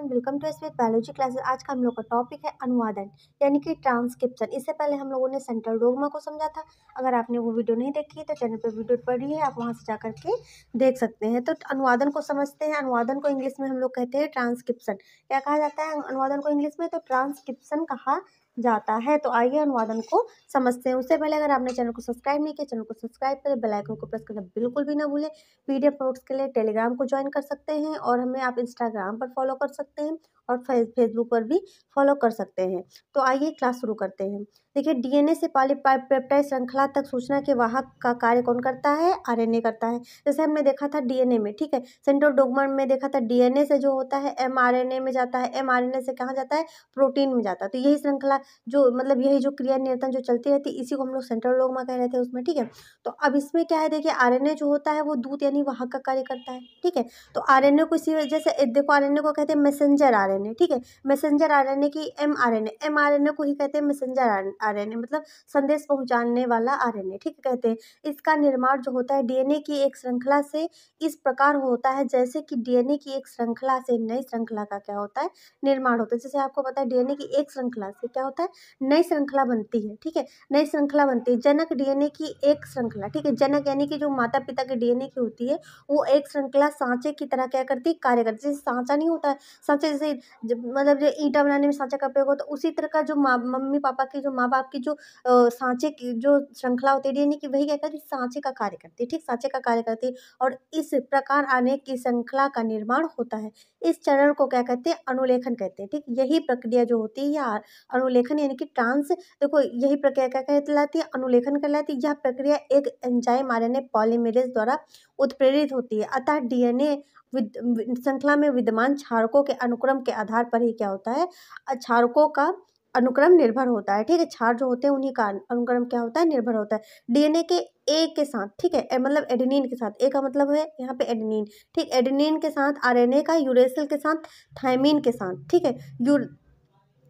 Everyone, welcome to SVS biology classes. आज का हम लोग का टॉपिक है अनुवादन यानी कि ट्रांसक्रिप्शन। इससे पहले हम लोगों ने सेंट्रल डोग्मा को समझा था। अगर आपने वो वीडियो नहीं देखी है तो चैनल पे वीडियो पड़ी है, आप वहां से जा करके देख सकते हैं। तो अनुवादन को समझते हैं। अनुवादन को इंग्लिश में हम लोग कहते हैं ट्रांसक्रिप्शन। क्या कहा जाता है अनुवादन को इंग्लिश में? तो ट्रांसक्रिप्शन कहा जाता है। तो आइए अनुवादन को समझते हैं। उससे पहले अगर आपने चैनल को सब्सक्राइब नहीं किया, चैनल को सब्सक्राइब करें, बेल आइकन को प्रेस करना बिल्कुल भी ना भूलें। पीडीएफ नोट्स के लिए टेलीग्राम को ज्वाइन कर सकते हैं और हमें आप इंस्टाग्राम पर फॉलो कर सकते हैं और फेसबुक पर भी फॉलो कर सकते हैं। तो आइए क्लास शुरू करते हैं। देखिए, डीएनए से पॉलीपेप्टाइड श्रृंखला तक सूचना के वाहक का कार्य कौन करता है? आरएनए करता है। जैसे हमने देखा था डीएनए में, ठीक है, सेंट्रल डोग्मा में देखा था डीएनए से जो होता है एमआरएनए में जाता है, एमआरएनए से कहाँ जाता है? प्रोटीन में जाता है। तो यही श्रृंखला जो मतलब यही जो क्रिया निरंतर जो चलती रहती है, इसी को हम लोग सेंट्रल डोग्मा कह रहे थे उसमें, ठीक है। तो अब इसमें क्या है, देखिए आरएनए जो होता है वो दूत यानी वाहक का कार्य करता है, ठीक है। तो आरएनए को इसी वजह से देखो, आरएनए को कहते हैं मैसेंजर आरएनए, ठीक है। मैसेंजर आरएनए की एमआरएनए को ही कहते हैं मैसेंजर आरएनए, मतलब संदेश पहुंचाने वाला आरएनए, ठीक है, कहते हैं। इसका निर्माण जो होता है डीएनए की एक श्रृंखला से इस प्रकार होता है जैसे कि डीएनए की एक श्रृंखला से नई श्रृंखला का क्या होता है? निर्माण होता है। जैसे आपको पता है डीएनए की एक श्रृंखला से क्या होता है? नई श्रृंखला बनती है, ठीक है, नई श्रृंखला बनती है। जनक डीएनए की एक श्रृंखला, ठीक है, जनक यानी कि जो माता पिता के डीएनए की होती है वो एक श्रृंखला सांचे की तरह क्या करती है? कार्य करती है। जैसे सांचा नहीं होता है, सांचे जैसे मतलब जो ईंटा बनाने में सांचा का प्रयोग होता है, उसी तरह का जो मम्मी पापा की जो माँ बाप की जो सांचे की जो श्रृंखला होती है डीएनए की, वही क्या करती है? सांचे का कार्य करती है, ठीक, सांचे का कार्य करती है। और इस प्रकार आने की श्रृंखला का निर्माण होता है। इस चरण को क्या कहते हैं? अनुलेखन कहते हैं, ठीक। यही प्रक्रिया जो होती है या अनुलेखन यानी कि देखो यही प्रक्रिया क्या कहलाती है? अनुलेखन कहलाती है। यह प्रक्रिया एक एंजाइम आरएनए पॉलीमरेज द्वारा उत्प्रेरित होती है। अतः डीएनए श्रृंखला में विद्यमान क्षारकों के अनुक्रम के आधार पर ही क्या होता है? क्षारकों का अनुक्रम निर्भर होता है, ठीक है। क्षार जो होते हैं उन्हीं का अनुक्रम क्या होता है? निर्भर होता है। डीएनए के ए के साथ, ठीक है, मतलब एडेनिन के साथ, ए का मतलब है यहाँ पे एडेनिन, ठीक, एडेनिन के साथ आरएनए का यूरेसिल के साथ थायमिन के साथ, ठीक है,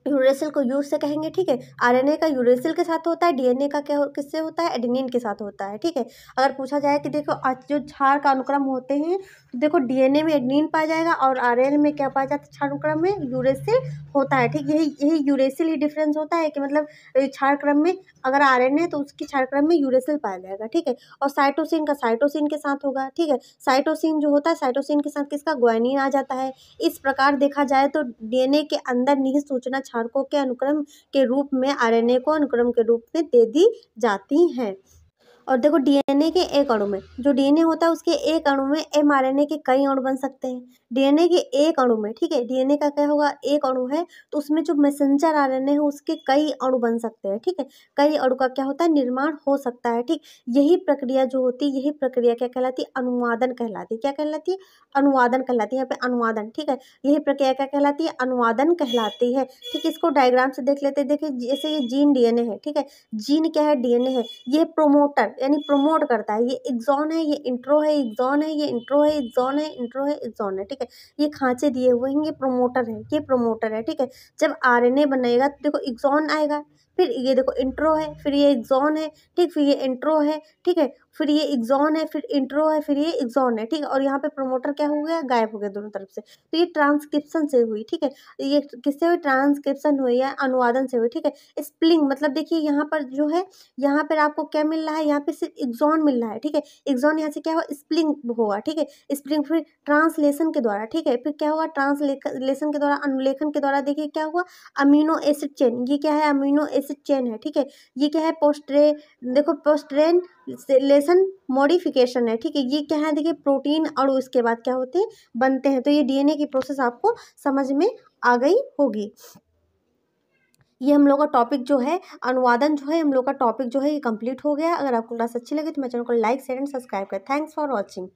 यूरेसिल को यू से कहेंगे, ठीक है। आरएनए का यूरेसिल के साथ होता है, डीएनए का क्या किससे होता है? एडेनिन के साथ होता है, ठीक है। अगर पूछा जाए कि देखो आज जो क्षार का अनुक्रम होते हैं तो देखो डीएनए में एडेनिन पाया जाएगा और आरएनए में क्या पाया जाता है? क्षार अनुक्रम में यूरेसिल होता है, ठीक। यही यूरेसिल ही डिफरेंस होता है कि मतलब क्षार क्रम में अगर आरएनए है तो उसकी क्षार क्रम में यूरेसिल पाया जाएगा, ठीक है। और साइटोसिन का साइटोसिन के साथ होगा, ठीक है। साइटोसिन जो होता है, साइटोसिन के साथ किसका? ग्वानिन आ जाता है। इस प्रकार देखा जाए तो डीएनए के अंदर निहित सूचना क्षारकों के अनुक्रम के रूप में आरएनए को अनुक्रम के रूप में दे दी जाती हैं। और देखो डीएनए के एक अणु में, जो डीएनए होता है उसके एक अणु में एमआरएनए के कई अणु बन सकते हैं। डीएनए के एक अणु में, ठीक है, डीएनए का क्या होगा? एक अणु है तो उसमें जो मैसेंजर आरएनए है उसके कई अणु बन सकते हैं, ठीक है। कई अणु का क्या होता है? निर्माण हो सकता है, ठीक। यही प्रक्रिया जो होती है, यही प्रक्रिया क्या कहलाती है? अनुवादन कहलाती है। क्या कहलाती है? अनुवादन कहलाती है। यहाँ पे अनुवादन, ठीक है, यही प्रक्रिया क्या कहलाती है? अनुवादन कहलाती है, ठीक। इसको डायग्राम से देख लेते हैं। देखिए जैसे ये जीन डीएनए है, ठीक है, जीन क्या है? डीएनए है। ये प्रोमोटर यानी प्रमोट करता है। ये एक्सॉन है, ये इंट्रो है, एक्सॉन है, ये इंट्रो है, एक्सॉन है, इंट्रो है, एक्सॉन है, ठीक है। ये खांचे दिए हुए हैं, ये प्रोमोटर है, ये प्रोमोटर है, ठीक है। जब आरएनए बनेगा तो देखो एक्सॉन आएगा, फिर ये देखो इंट्रो है, फिर ये एक्सॉन है, ठीक, फिर ये इंट्रो है, ठीक है, फिर ये एक्सॉन है, फिर इंट्रो है, फिर ये एक्सॉन है, ठीक है। और यहाँ पे प्रोमोटर क्या हो गया? गायब हो गया दोनों तरफ से। तो ये ट्रांसक्रिप्शन से हुई, ठीक है। ये किससे हुई? ट्रांसक्रिप्शन हुई या अनुवादन से हुई, ठीक है। स्प्लिंग मतलब देखिए यहाँ पर जो है, यहाँ पर आपको क्या मिल रहा है? यहाँ पे सिर्फ एक्सॉन मिल रहा है, ठीक है। एक्सॉन यहाँ से क्या होगा? स्प्लिंग होगा, ठीक है। स्प्लिंग फिर ट्रांसलेशन के द्वारा, ठीक है, फिर क्या होगा? ट्रांसलेशन के द्वारा, अनुलेखन के द्वारा देखिए क्या हुआ? अमीनो एसिड चेन, ये क्या है? अमीनो एसिड चेन है, ठीक है। ये क्या है? पोस्ट्रेलेशन मॉडिफिकेशन है, ठीक है। ये क्या है? देखिए प्रोटीन अणु इसके बाद क्या होते हैं? बनते हैं। तो ये डीएनए की प्रोसेस आपको समझ में आ गई होगी। ये हम लोग का टॉपिक जो है अनुवादन जो है, हम लोग का टॉपिक जो है ये कंप्लीट हो गया। अगर आपको क्लास अच्छी लगी तो मेरे चैनल को लाइक शेयर एंड सब्सक्राइब करें। Thanks for watching.